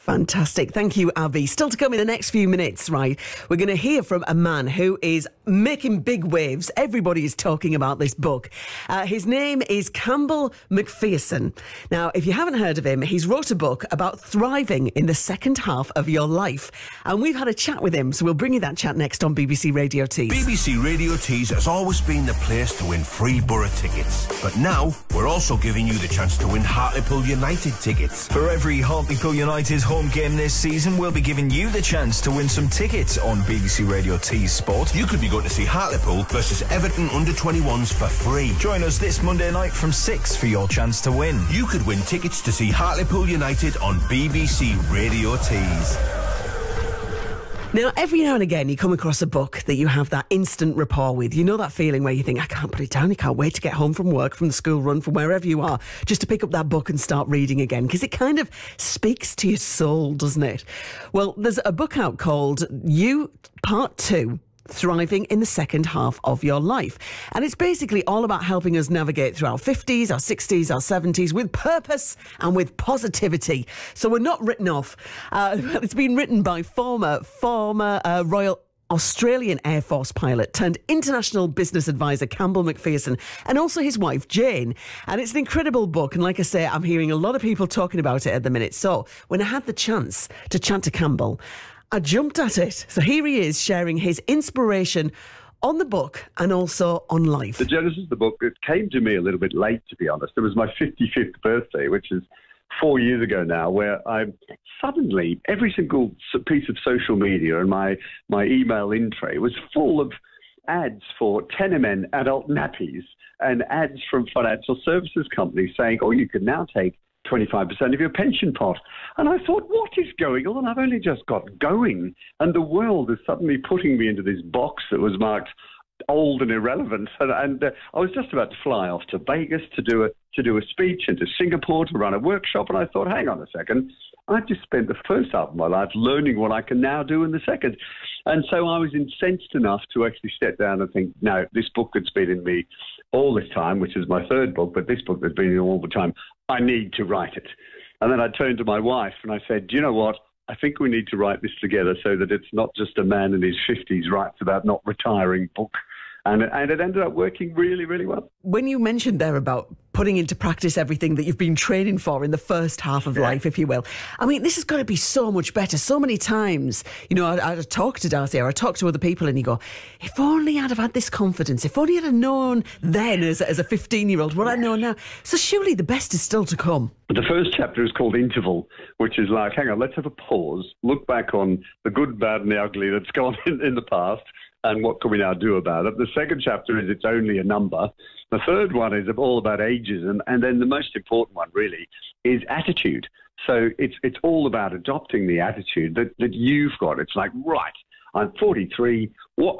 Fantastic. Thank you, Abby. Still to come in the next few minutes, right? We're going to hear from a man who is making big waves. Everybody is talking about this book. His name is Campbell McPherson. Now, if you haven't heard of him, he's wrote a book about thriving in the second half of your life. And we've had a chat with him, so we'll bring you that chat next on BBC Radio Tees. BBC Radio Tees has always been the place to win free borough tickets. But now, we're also giving you the chance to win Hartlepool United tickets. For every Hartlepool United home game this season, we'll be giving you the chance to win some tickets on BBC Radio Tees Sport. You could be going to see Hartlepool versus Everton under-21s for free. Join us this Monday night from 6 for your chance to win. You could win tickets to see Hartlepool United on BBC Radio Tees. Now, every now and again, you come across a book that you have that instant rapport with. You know that feeling where you think, I can't put it down. I can't wait to get home from work, from the school run, from wherever you are, just to pick up that book and start reading again, because it kind of speaks to your soul, doesn't it? Well, there's a book out called You Part 2. Thriving in the second half of your life. And it's basically all about helping us navigate through our 50s, our 60s, our 70s with purpose and with positivity. So we're not written off. It's been written by former Royal Australian Air Force pilot turned international business advisor Campbell McPherson, and also his wife Jane. And it's an incredible book, and like I say, I'm hearing a lot of people talking about it at the minute. So when I had the chance to chat to Campbell, I jumped at it. So here he is sharing his inspiration on the book and also on life. The genesis of the book, it came to me a little bit late, to be honest. It was my 55th birthday, which is 4 years ago now, where I suddenly, every single piece of social media and my email in tray was full of ads for Tenement adult nappies and ads from financial services companies saying, oh, you can now take 25% of your pension pot. And I thought, what is going on? I've only just got going. And the world is suddenly putting me into this box that was marked old and irrelevant. And I was just about to fly off to Vegas to do a speech, and to Singapore to run a workshop. And I thought, hang on a second. I've just spent the first half of my life learning what I can now do in the second. And so I was incensed enough to actually step down and think, no, this book that's been in me all this time, which is my third book, but this book that's been in me all the time, I need to write it. And then I turned to my wife and I said, do you know what? I think we need to write this together so that it's not just a man in his 50s writes about not retiring book. And it ended up working really, really well. When you mentioned there about putting into practice everything that you've been training for in the first half of life, if you will, I mean, this has got to be so much better. So many times, you know, I'd talk to Darcy or I'd talk to other people and you go, if only I'd have had this confidence, if only I'd have known then as a 15-year-old what I know now. So surely the best is still to come. The first chapter is called Interval, which is like, hang on, let's have a pause, look back on the good, bad and the ugly that's gone in the past, and what can we now do about it? The second chapter is It's Only a Number. The third one is all about ageism. And then the most important one, really, is attitude. So it's all about adopting the attitude that you've got. It's like, right, I'm 43.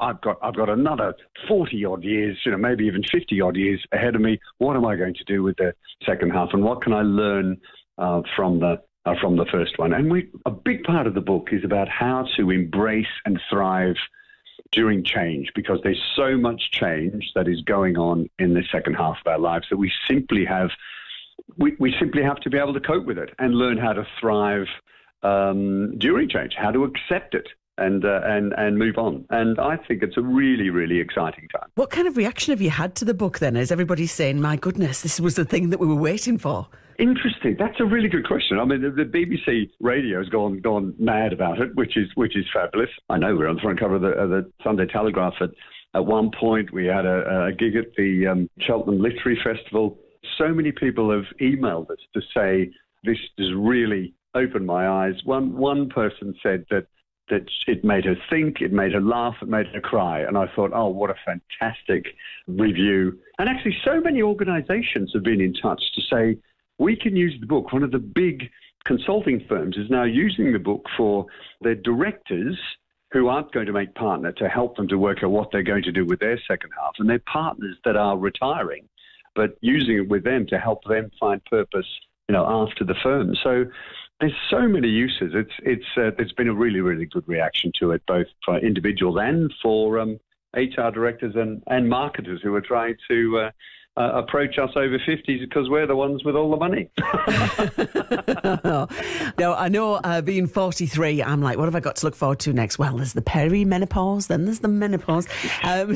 I've got another 40-odd years, maybe even 50-odd years ahead of me. What am I going to do with the second half? And what can I learn from the first one? And a big part of the book is about how to embrace and thrive during change, because there's so much change that is going on in the second half of our lives that we simply have to be able to cope with it and learn how to thrive during change, how to accept it and move on. And I think it's a really, really exciting time. What kind of reaction have you had to the book then? Is everybody saying, my goodness, this was the thing that we were waiting for? Interesting. That's a really good question. I mean, the BBC radio has gone mad about it, which is fabulous. I know we're on the front cover of the Sunday Telegraph at one point. We had a gig at the Cheltenham Literary Festival. So many people have emailed us to say this has really opened my eyes. One person said that it made her think, it made her laugh, it made her cry. And I thought, oh, what a fantastic review. And actually, so many organisations have been in touch to say, we can use the book. One of the big consulting firms is now using the book for their directors who aren't going to make partner to help them to work out what they're going to do with their second half, and their partners that are retiring, but using it with them to help them find purpose, after the firm. So there's so many uses. There's been a really, really good reaction to it, both for individuals and for HR directors and marketers who are trying to approach us over 50s because we're the ones with all the money. Now, I know being 43, I'm like, what have I got to look forward to next? Well, there's the perimenopause, then there's the menopause.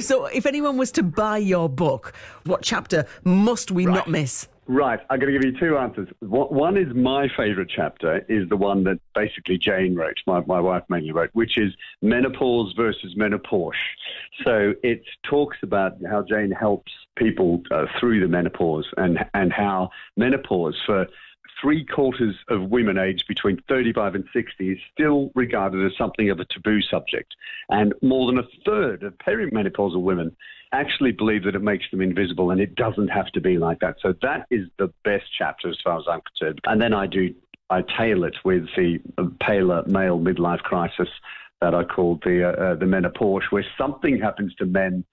So if anyone was to buy your book, what chapter must we not miss? Right, I'm going to give you two answers. One is my favourite chapter, is the one that basically Jane wrote, my wife mainly wrote, which is menopause versus menopause. So it talks about how Jane helps people through the menopause and how menopause for 3/4 of women aged between 35 and 60 is still regarded as something of a taboo subject. And more than 1/3 of perimenopausal women actually believe that it makes them invisible, and it doesn't have to be like that. So that is the best chapter as far as I'm concerned. And then I tail it with the paler male midlife crisis that I called the menopause, where something happens to men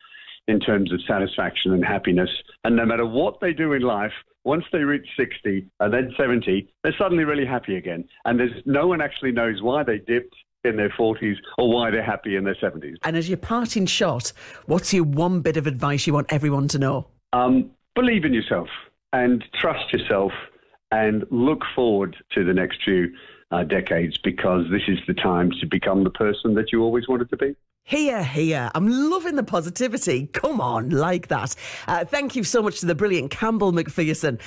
in terms of satisfaction and happiness. And no matter what they do in life, once they reach 60 and then 70, they're suddenly really happy again. And no one actually knows why they dipped in their 40s or why they're happy in their 70s. And as your parting shot, what's your one bit of advice you want everyone to know? Believe in yourself and trust yourself and look forward to the next few decades, because this is the time to become the person that you always wanted to be. Here. I'm loving the positivity. Come on, like that. Thank you so much to the brilliant Campbell McPherson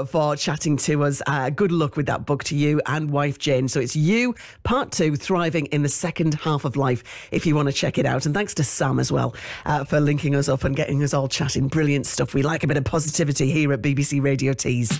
for chatting to us. Good luck with that book to you and wife Jane. So it's You, Part 2, Thriving in the Second Half of Life, if you want to check it out. And thanks to Sam as well for linking us up and getting us all chatting. Brilliant stuff. We like a bit of positivity here at BBC Radio Tees.